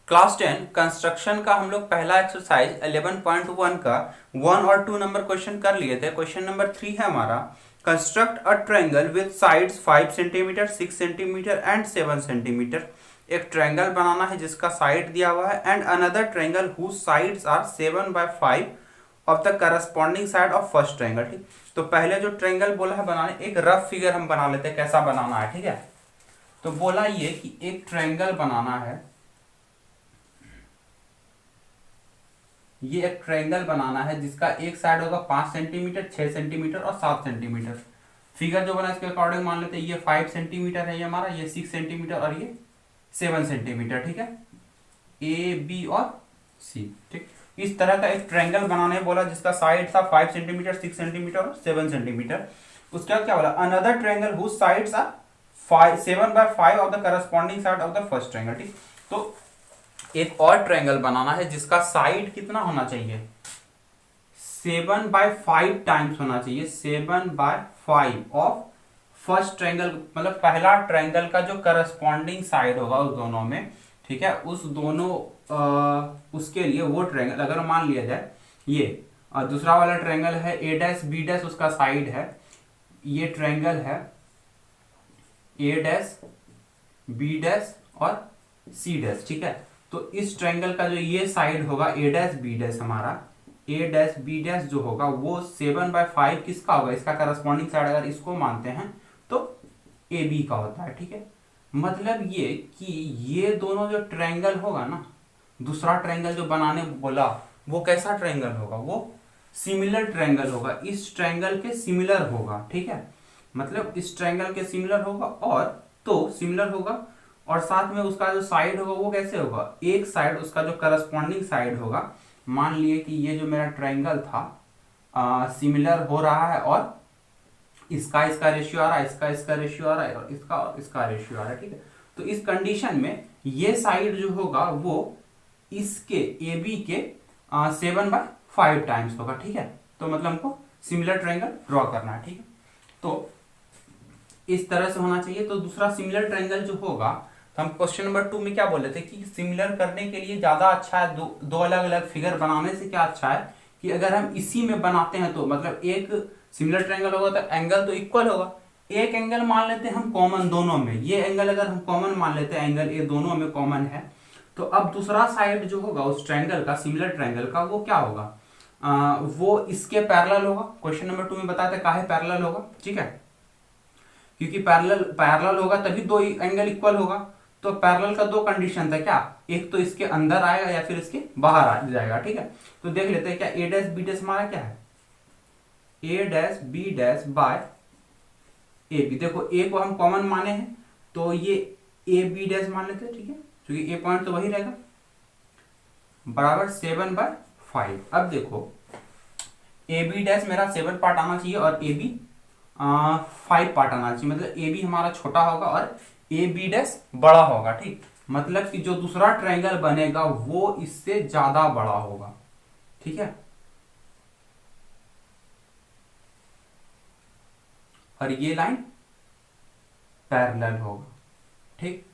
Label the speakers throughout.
Speaker 1: Class 10 construction का हम लोग पहला एक्सरसाइज 11.1 का 1 और 2 नंबर क्वेश्चन कर लिए थे। क्वेश्चन नंबर 3 है हमारा, construct a triangle with sides 5 centimetre 6 centimetre and 7 centimetre. एक ट्रायंगल बनाना है जिसका साइड दिया हुआ है and another triangle whose sides are 7/5 of the corresponding side of first triangle. ठीक, तो पहले जो ट्रायंगल बोला है बनाने, एक रफ फिगर हम बना लेते हैं कैसा बनाना है। ठीक है, तो बोला ये कि एक ट्रायंगल बनाना है, ये एक ट्रायंगल बनाना है जिसका एक साइड होगा 5 सेंटीमीटर 6 सेंटीमीटर और 7 सेंटीमीटर। फिगर जो बना इसके अकॉर्डिंग मान लेते हैं ये 5 सेंटीमीटर है, ये हमारा, ये 6 सेंटीमीटर और ये 7 सेंटीमीटर। ठीक है, ए बी और सी। ठीक, इस तरह का एक ट्रायंगल बनाने बोला जिसका साइड था 5 सेंटीमीटर 6 सेंटीमीटर और 7 सेंटीमीटर। उसके बाद क्या बोला, another triangle whose sides are 7/5 of the corresponding side of the first triangle. ठीक, तो एक और ट्रायंगल बनाना है जिसका साइड कितना होना चाहिए, 7/5 टाइम्स होना चाहिए, 7/5 ऑफ फर्स्ट ट्रायंगल, मतलब पहला ट्रायंगल का जो करस्पॉन्डिंग साइड होगा उस दोनों में। ठीक है, उस दोनों उसके लिए वो ट्रायंगल अगर मान लिया जाए, ये दूसरा वाला ट्रायंगल है ए डैश बी डैश, उसका साइड है, ये ट्रायंगल है ए डैश बी डैश और सी डैश। ठीक है, तो इस ट्रायंगल का जो ये साइड होगा ए डैश बी डैश, हमारा ए डैश बी डैश जो होगा वो 7/5 किसका होगा, इसका करस्पॉन्डिंग साइड अगर इसको मानते हैं तो ए बी का होता है। ठीक है, मतलब ये कि ये दोनों जो ट्रायंगल होगा ना, दूसरा ट्रायंगल जो बनाने बोला वो कैसा ट्रायंगल होगा, वो सिमिलर ट्रायंगल होगा, इस ट्रायंगल के सिमिलर होगा। ठीक है, मतलब इस ट्रायंगल के सिमिलर होगा और तो सिमिलर होगा, और साथ में उसका जो साइड होगा वो कैसे होगा, एक साइड उसका जो करस्पॉन्डिंग साइड होगा, मान लिए कि ये जो मेरा ट्रायंगल था सिमिलर हो रहा है और इसका रेशियो आ रहा है, इसका रेशियो आ रहा है और इसका रेशियो आ रहा है। ठीक है, तो इस कंडीशन में ये साइड जो होगा वो इसके ए बी के 7/5 टाइम्स होगा। ठीक है, तो मतलब हमको सिमिलर ट्रायंगल ड्रॉ करना है। ठीक है, तो इस तरह से होना चाहिए। तो दूसरा सिमिलर ट्रायंगल जो होगा, तो हम क्वेश्चन नंबर 2 में क्या बोले थे कि सिमिलर करने के लिए ज्यादा अच्छा है दो अलग अलग फिगर बनाने से क्या अच्छा है कि अगर हम इसी में बनाते हैं तो मतलब एक सिमिलर ट्रायंगल होगा तो एंगल तो इक्वल होगा, एक एंगल मान लेते हैं हम कॉमन दोनों में, ये एंगल अगर हम कॉमन मान लेते हैं, एंगल ये दोनों में कॉमन है, तो अब दूसरा साइड जो होगा उस ट्रायंगल का, सिमिलर ट्रायंगल का, वो क्या होगा, वो इसके पैरेलल होगा। क्वेश्चन नंबर 2 में बताते काहे पैरेलल होगा। ठीक है, क्योंकि पैरेलल होगा तभी दो एंगल इक्वल होगा। तो पैरेलल का दो कंडीशन था, क्या, एक तो इसके अंदर आएगा या फिर इसके बाहर आ जाएगा। ठीक है, तो देख लेते हैं क्या ए डैश बी डैश हमारा क्या है, A dash B dash by A B. देखो ए को हम कॉमन माने हैं तो ये ए बी डैश मान लेते हैं। ठीक है, क्योंकि ए पॉइंट तो वही रहेगा, बराबर 7/5। अब देखो ए बी डैश मेरा 7 पार्ट आना चाहिए और ए बी 5 पार्ट आना चाहिए, मतलब ए बी हमारा छोटा होगा और ए बी डैश बड़ा होगा। ठीक, मतलब कि जो दूसरा ट्रायंगल बनेगा वो इससे ज्यादा बड़ा होगा। ठीक है, और ये लाइन पैरेलल होगा। ठीक,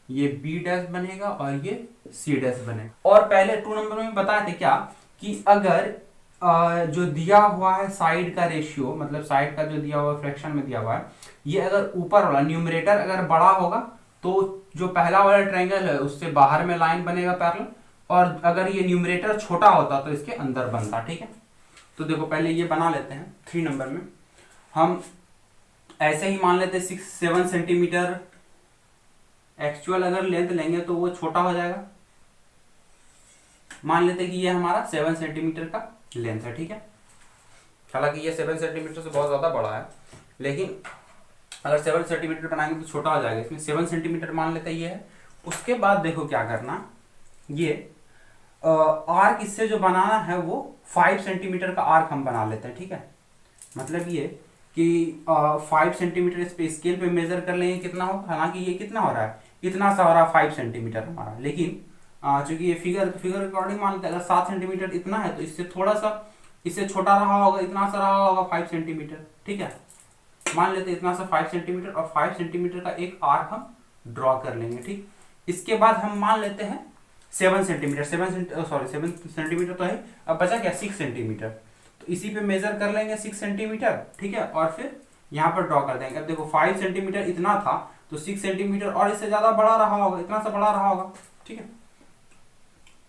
Speaker 1: ये बी डैश बनेगा और ये सी डैश बनेगा। और पहले 2 नंबर में बताए थे क्या कि अगर जो दिया हुआ है साइड का रेशियो, मतलब साइड का जो दिया हुआ फ्रैक्शन में दिया हुआ है, ये अगर ऊपर वाला न्यूमरेटर अगर बड़ा होगा तो जो पहला वाला ट्रायंगल है उससे बाहर में लाइन बनेगा पैरेलल, और अगर ये न्यूमरेटर छोटा होता तो इसके अंदर बनता। ठीक है, तो देखो पहले ये बना लेते हैं। 3 नंबर में हम ऐसे ही मान लेते हैं 6-7 सेंटीमीटर, एक्चुअल अगर लेंथ लेंगे तो वो छोटा हो जाएगा। मान लेते कि ये हमारा 7 सेंटीमीटर का लेंथ है। ठीक है, हालांकि ये 7 सेंटीमीटर से बहुत ज्यादा बड़ा है, लेकिन अगर 7 सेंटीमीटर बनाएंगे तो छोटा हो जाएगा, इसमें 7 सेंटीमीटर मान लेते ये है। उसके बाद देखो क्या करना, ये आर्क इससे जो बनाना है वो 5 सेंटीमीटर का आर्क हम बना लेते हैं। ठीक है, मतलब ये कि 5 सेंटीमीटर इस पे स्केल पे मेजर कर लेंगे कितना हो, हालांकि ये कितना हो रहा है, इतना सा हो रहा है 5 सेंटीमीटर हमारा, लेकिन चूंकि ये फिगर के अकॉर्डिंग मान लेते हैं अगर 7 सेंटीमीटर इतना है तो इससे थोड़ा सा इससे छोटा रहा होगा, इतना सा रहा होगा 5 सेंटीमीटर। ठीक है, मान लेते इतना सा 5 सेंटीमीटर और 5 सेंटीमीटर का एक आर्क हम ड्रॉ कर लेंगे। ठीक, इसके बाद हम मान लेते हैं 7 सेंटीमीटर, 7 सेंटीमीटर तो है, अब बचा क्या 6 सेंटीमीटर। तो इसी पे मेजर कर लेंगे 6 सेंटीमीटर, ठीक है, और फिर यहाँ पर ड्रॉ कर देंगे। अब देखो 5 सेंटीमीटर इतना था, तो 6 सेंटीमीटर और इससे ज्यादा बड़ा रहा होगा, इतना सा बड़ा रहा होगा, ठीक है।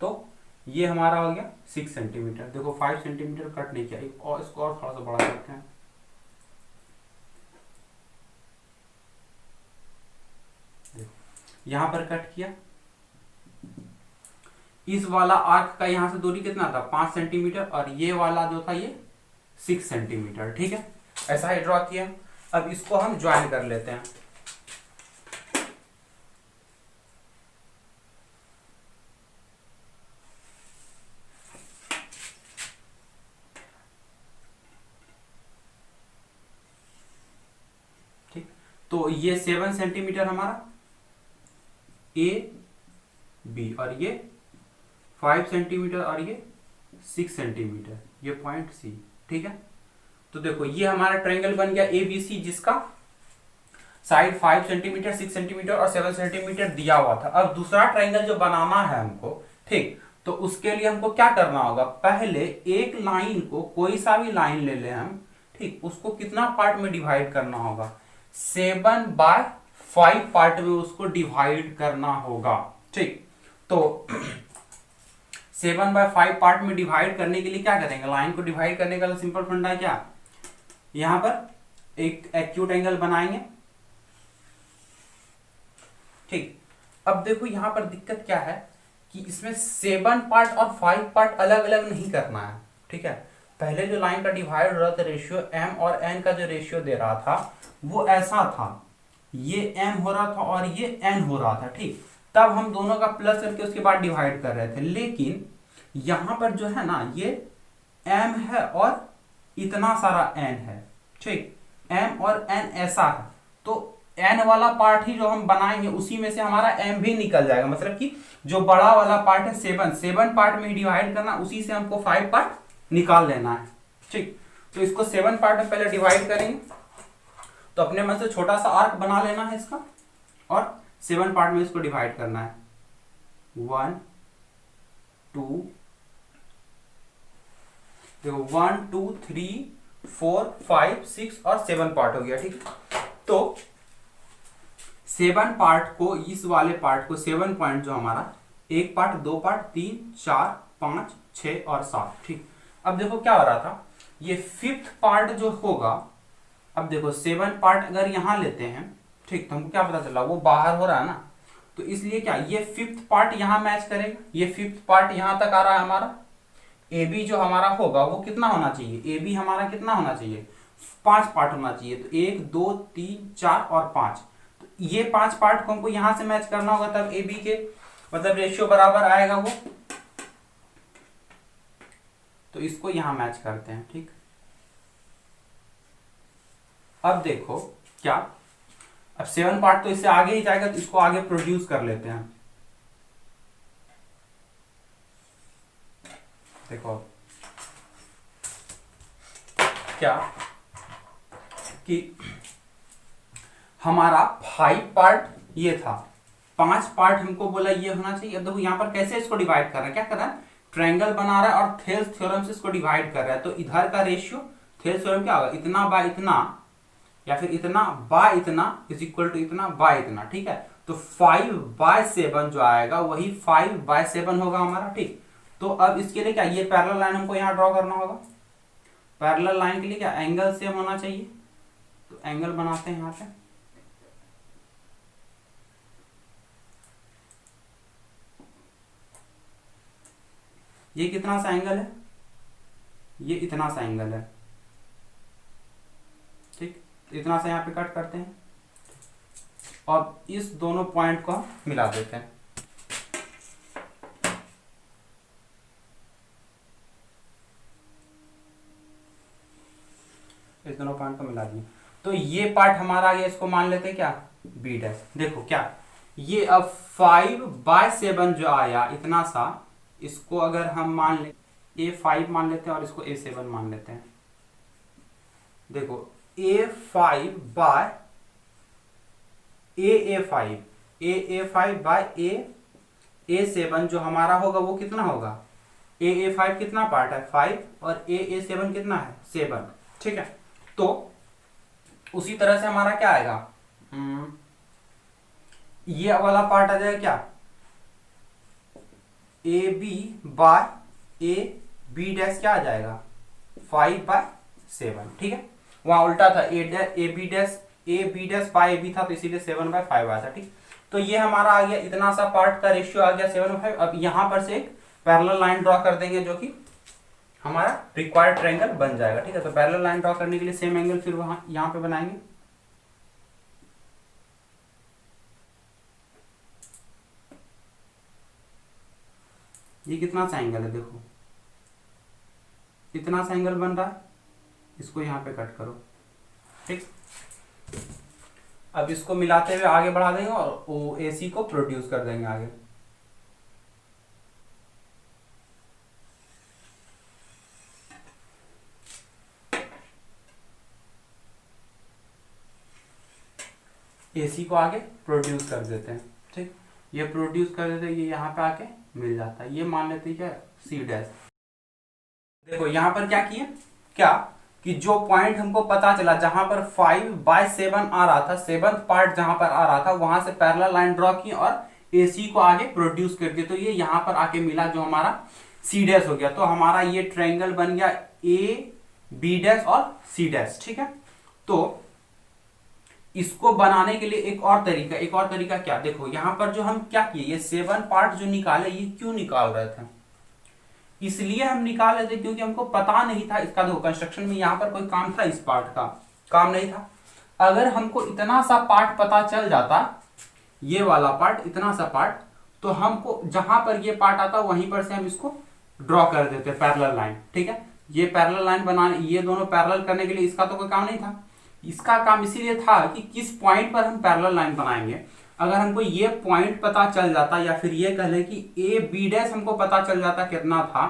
Speaker 1: तो ये हमारा हो गया 6 सेंटीमीटर। देखो 5 सेंटीमीटर कट नहीं किया, एक और इसको और थोड़ा सा बड़ा करते हैं। देखो यहां पर कट किया, इस वाला आर्क का यहां से दूरी कितना था 5 सेंटीमीटर, और ये वाला जो था ये 6 सेंटीमीटर, ठीक है। ऐसा ही ड्रॉ किया। अब इसको हम ज्वाइन कर लेते हैं। ठीक, तो ये 7 सेंटीमीटर हमारा ए बी, और ये 5 सेंटीमीटर, और ये 6 सेंटीमीटर, ये पॉइंट सी, ठीक है। तो देखो ये हमारा ट्रायंगल बन गया एबीसी, जिसका साइड 5 सेंटीमीटर, 6 सेंटीमीटर और 7 सेंटीमीटर दिया हुआ था। अब दूसरा ट्रायंगल जो बनाना है हमको, ठीक, तो उसके लिए हमको क्या करना होगा, पहले एक लाइन को, कोई सा भी लाइन ले ले हम, ठीक, उसको कितना पार्ट में डिवाइड करना होगा, 7/5 पार्ट में उसको डिवाइड करना होगा, ठीक। तो 7/5 पार्ट में डिवाइड करने के लिए क्या करेंगे, लाइन को डिवाइड करने का सिंपल फंडा है क्या, यहां पर एक एक्यूट एंगल बनाएंगे, ठीक। अब देखो यहां पर दिक्कत क्या है कि इसमें 7 पार्ट और 5 पार्ट अलग अलग नहीं करना है, ठीक है। पहले जो लाइन का डिवाइड हो रहा था रेशियो m और n का जो रेशियो दे रहा था वो ऐसा था, ये m हो रहा था और ये n हो रहा था, ठीक। तब हम दोनों का प्लस करके उसके बाद डिवाइड कर रहे थे, लेकिन यहां पर जो है ना ये m है और इतना सारा n है, ठीक, m और n ऐसा है, तो n वाला पार्ट ही जो हम बनाएंगे उसी में से हमारा m भी निकल जाएगा, मतलब कि जो बड़ा वाला पार्ट है 7 पार्ट में डिवाइड करना, उसी से हमको 5 पार्ट निकाल लेना है, ठीक। तो इसको 7 पार्ट में पहले डिवाइड करेंगे, तो अपने मन से छोटा सा आर्क बना लेना है इसका, और 7 पार्ट में इसको डिवाइड करना है, 1 2, देखो 1 2 3 4 5 6 और 7 पार्ट हो गया, ठीक। तो 7 पार्ट को, इस वाले पार्ट को 7 पॉइंट जो हमारा, 1 पार्ट 2 पार्ट 3 4 5 6 और 7, ठीक। अब देखो क्या हो रहा था, ये 5th पार्ट जो होगा, अब देखो 7 पार्ट अगर यहां लेते हैं, ठीक, तो हमको क्या पता चला वो बाहर हो रहा है ना, तो इसलिए क्या ये 5th पार्ट यहां मैच करेगा, ये 5th पार्ट यहां तक आ रहा है हमारा, ए बी जो हमारा होगा वो कितना होना चाहिए, ए बी हमारा कितना होना चाहिए 5 पार्ट होना चाहिए, तो 1 2 3 4 और 5, तो ये 5 पार्ट को हमको यहां से मैच करना होगा, तब ए बी के मतलब रेशियो बराबर आएगा वो, तो इसको यहां मैच करते हैं, ठीक। अब देखो क्या, अब 7 पार्ट तो इससे आगे ही जाएगा, तो इसको आगे प्रोड्यूस कर लेते हैं। देखो क्या कि हमारा 5 पार्ट ये था, 5 पार्ट हमको बोला ये होना चाहिए। अब देखो यहां पर कैसे इसको डिवाइड कर रहा है, क्या कर रहा है, ट्रायंगल बना रहा है और थेल्स थ्योरम से इसको डिवाइड कर रहा है, तो इधर का रेशियो थेल्स थ्योरम क्या होगा, इतना बाय इतना, या फिर इतना बाय इतना इज इक्वल टू इतना बाय इतना, ठीक है। तो 5/7 जो आएगा वही 5/7 होगा हमारा, ठीक। तो अब इसके लिए क्या, ये पैरेलल लाइन हमको यहाँ ड्रॉ करना होगा, पैरेलल लाइन के लिए क्या एंगल सेम होना चाहिए, तो एंगल बनाते हैं यहाँ पे, ये कितना सा एंगल है, ये इतना सा एंगल है, ठीक, इतना सा यहाँ पे कट करते हैं, और इस दोनों पॉइंट को मिला देते हैं, इस दोनों पॉइंट को मिला दिए, तो ये पार्ट हमारा आ गया, इसको मान लेते हैं क्या बी डैश। देखो क्या, ये अब 5/7 जो आया इतना सा, इसको अगर हम मान ले A5 मान लेते हैं और इसको A7 मान लेते हैं, देखो A5 bye A5 AA5 bye A7 जो हमारा होगा वो कितना होगा, AA5 कितना पार्ट है 5 और AA7 कितना है 7, ठीक है। तो उसी तरह से हमारा क्या आएगा, ये वाला पार्ट आ जाएगा क्या, AB बाय AB डैश क्या आ जाएगा 5/7, ठीक है। वहां उल्टा था, AB डैश बाय AB था तो इसीलिए 7/5 आया था, ठीक। तो ये हमारा आ गया, इतना सा पार्ट का रेशियो आ गया 7/5। अब यहां पर से एक पैरेलल लाइन ड्रॉ कर देंगे जो कि हमारा रिक्वायर्ड ट्रायंगल बन जाएगा, ठीक है। तो पैरेलल लाइन ड्रॉ करने के लिए सेम एंगल फिर वहां यहां पे बनाएंगे। ये कितना सा एंगल है, देखो इतना सा एंगल बन रहा है, इसको यहां पे कट करो, ठीक। अब इसको मिलाते हुए आगे बढ़ा देंगे और ओ AC को प्रोड्यूस कर देंगे आगे। AC को आगे प्रोड्यूस कर देते हैं, ठीक। ये प्रोड्यूस कर देते हैं, ये यहाँ पे आके मिल जाता है, ये मान लेते हैं क्या C डैश। देखो यहाँ पर क्या किए, क्या कि जो पॉइंट हमको पता चला जहां पर 5/7 आ रहा था, 7th पार्ट जहां पर आ रहा था, वहां से पैरेलल लाइन ड्रॉ की और AC को आगे प्रोड्यूस कर दिया, तो ये यहां पर आके मिला जो हमारा C डैश हो गया। तो हमारा ये ट्रायंगल बन गया AB डैश और C डैश, ठीक है। तो इसको बनाने के लिए एक और तरीका क्या, देखो यहां पर जो हम क्या किए, ये 7 पार्ट जो निकाले, ये क्यों निकाल रहे थे, इसलिए हम निकाल रहे थे क्योंकि हमको पता नहीं था इसका, देखो कंस्ट्रक्शन में यहां पर कोई काम था, इस पार्ट का काम नहीं था। अगर हमको इतना सा पार्ट पता चल जाता, ये वाला पार्ट, इतना सा पार्ट, तो हमको जहां पर ये पार्ट आता वहीं पर से हम इसको ड्रॉ कर देते पैरेलल लाइन, ठीक है। ये पैरेलल लाइन बनाने, ये दोनों पैरेलल करने के लिए इसका तो कोई काम नहीं था, इसका काम इसीलिए था कि किस पॉइंट पर हम पैरेलल लाइन बनाएंगे। अगर हमको ये पॉइंट पता चल जाता, या फिर ये कह लें कि AB डैश हमको पता चल जाता कितना था,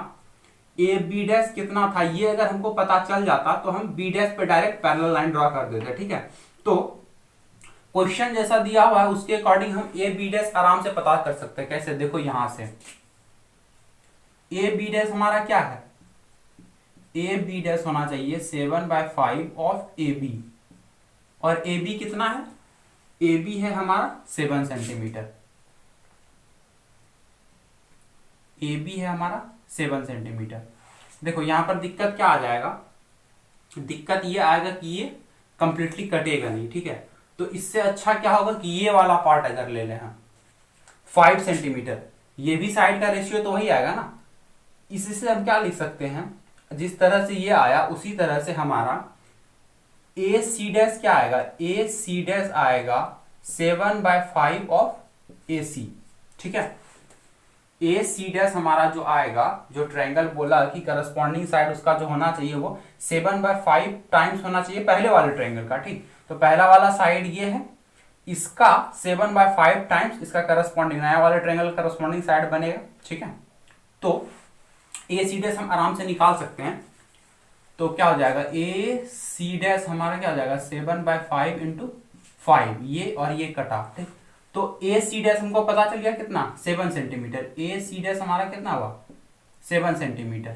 Speaker 1: AB डैश कितना था, ये अगर हमको पता चल जाता तो हम B डैश पे डायरेक्ट पैरेलल लाइन ड्रॉ कर देते, ठीक है। तो क्वेश्चन जैसा दिया हुआ है उसके अकॉर्डिंग हम AB डैश आराम से पता कर सकते हैं। कैसे, देखो यहां से AB डैश हमारा क्या है, AB डैश होना चाहिए 7/5 ऑफ AB, और AB कितना है, AB है हमारा 7 सेंटीमीटर, AB है हमारा 7 सेंटीमीटर। देखो यहां पर दिक्कत क्या आ जाएगा, दिक्कत ये आएगा कि ये कंप्लीटली कटेगा नहीं, ठीक है। तो इससे अच्छा क्या होगा कि ये वाला पार्ट अगर ले लें हम 5 सेंटीमीटर, ये भी साइड का रेशियो तो वही आएगा ना, इससे हम क्या लिख सकते हैं, जिस तरह से ये आया उसी तरह से हमारा AC डैश क्या आएगा, AC डैश आएगा 7/5 ऑफ AC, ठीक है। AC डैश हमारा जो आएगा, जो ट्रायंगल बोला कि करस्पॉन्डिंग साइड उसका जो होना चाहिए वो 7/5 टाइम्स होना चाहिए पहले वाले ट्रायंगल का, ठीक। तो पहला वाला साइड ये है, इसका 7/5 टाइम्स इसका करस्पॉन्डिंग नया वाले ट्रायंगल करस्पॉन्डिंग साइड बनेगा, ठीक है। तो AC डैश हम आराम से निकाल सकते हैं, तो क्या हो जाएगा, AC डैश हमारा क्या हो जाएगा 7/5 इंटू 5, ये और ये कटा, ठीक। तो AC डैश हमको पता चल गया कितना 7 सेंटीमीटर, AC डैश हमारा कितना हुआ 7 सेंटीमीटर।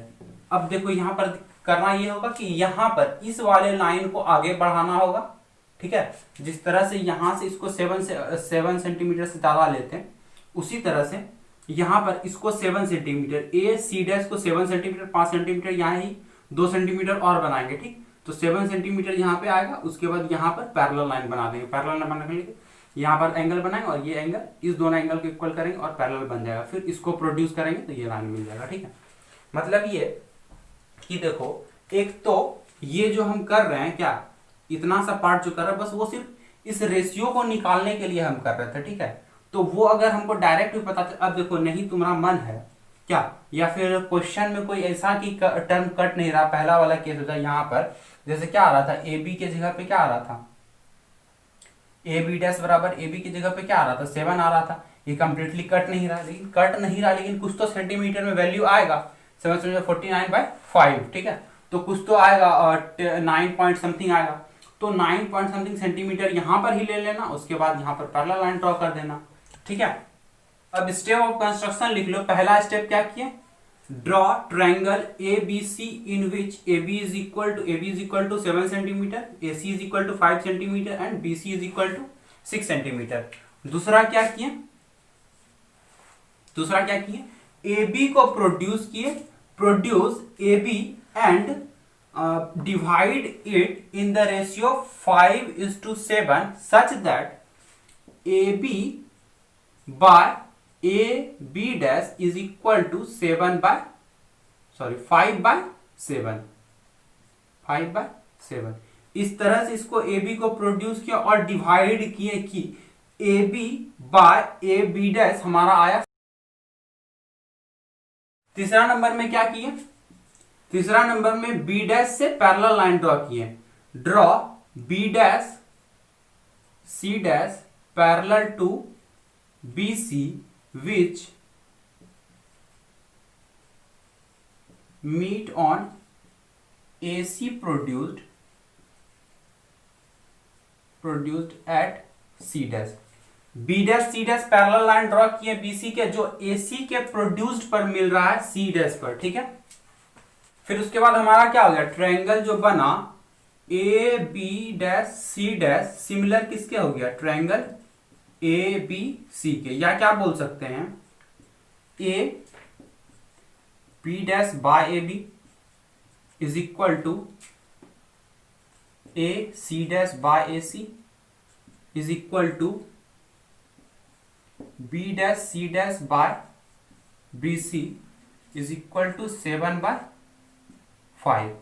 Speaker 1: अब देखो यहां पर करना ये होगा कि यहां पर इस वाले लाइन को आगे बढ़ाना होगा, ठीक है। जिस तरह से यहां से इसको 7 सेंटीमीटर से ज्यादा लेते हैं, उसी तरह से यहां पर इसको 7 सेंटीमीटर, AC डैश को 7 सेंटीमीटर, 5 सेंटीमीटर यहाँ ही 2 सेंटीमीटर और बनाएंगे, ठीक। तो 7 सेंटीमीटर यहाँ पे आएगा, उसके बाद यहाँ पर पैरेलल लाइन बना देंगे, पैरेलल लाइन बनाने के लिए यहाँ पर एंगल बनाएंगे और ये एंगल इस दोनों एंगल को इक्वल करेंगे और पैरेलल बन जाएगा, फिर इसको प्रोड्यूस करेंगे तो ये लाइन मिल जाएगा, ठीक है। मतलब ये कि देखो, एक तो ये जो हम कर रहे हैं क्या, इतना सा पार्ट जो कर रहे हैं बस वो सिर्फ इस रेशियो को निकालने के लिए हम कर रहे थे, ठीक है। तो वो अगर हमको डायरेक्ट भी पता चल, अब देखो नहीं तुम्हारा मन है क्या, या फिर क्वेश्चन में कोई ऐसा कि टर्म कट नहीं रहा, पहला वाला केस होता है यहाँ पर, जैसे क्या आ रहा था AB के जगह पे क्या आ रहा था, AB डैश बराबर AB की जगह पे क्या आ रहा था 7 आ रहा था, ये कंप्लीटली कट नहीं रहा, लेकिन कुछ तो सेंटीमीटर में वैल्यू आएगा, 749/5, ठीक है। तो कुछ तो आएगा 9 पॉइंट समथिंग आएगा, तो 9 पॉइंट समथिंग सेंटीमीटर यहाँ पर ही ले लेना, उसके बाद यहाँ पर पैरेलल लाइन ड्रॉ कर देना, ठीक है। अब स्टेप ऑफ कंस्ट्रक्शन लिख लो। पहला स्टेप क्या किए, draw triangle A B C in which A B is equal to 7 centimetre, A C is equal to 5 centimetre and B C is equal to 6 centimetre. दूसरा क्या किए, ए बी को produce A B and divide it in the ratio 5:7 such that AB by AB dash is equal to 5/7 इस तरह से इसको AB को produce किया और डिवाइड किए कि AB बाय AB डैश हमारा आया। तीसरा नंबर में क्या किए, तीसरा नंबर में बी डैश से पैरेलल लाइन ड्रॉ किए। Draw B dash C dash parallel to B C which meet on A C produced at C dash. B dash C dash parallel line draw किए बीसी के, जो AC के produced पर मिल रहा है C dash पर, ठीक है। फिर उसके बाद हमारा क्या हो गया, ट्रायंगल जो बना A B dash C dash similar किसके हो गया, ट्रायंगल ए बी सी के, या क्या बोल सकते हैं A B dash by A B is equal to A C dash by A C is equal to B dash C dash by B C is equal to 7/5।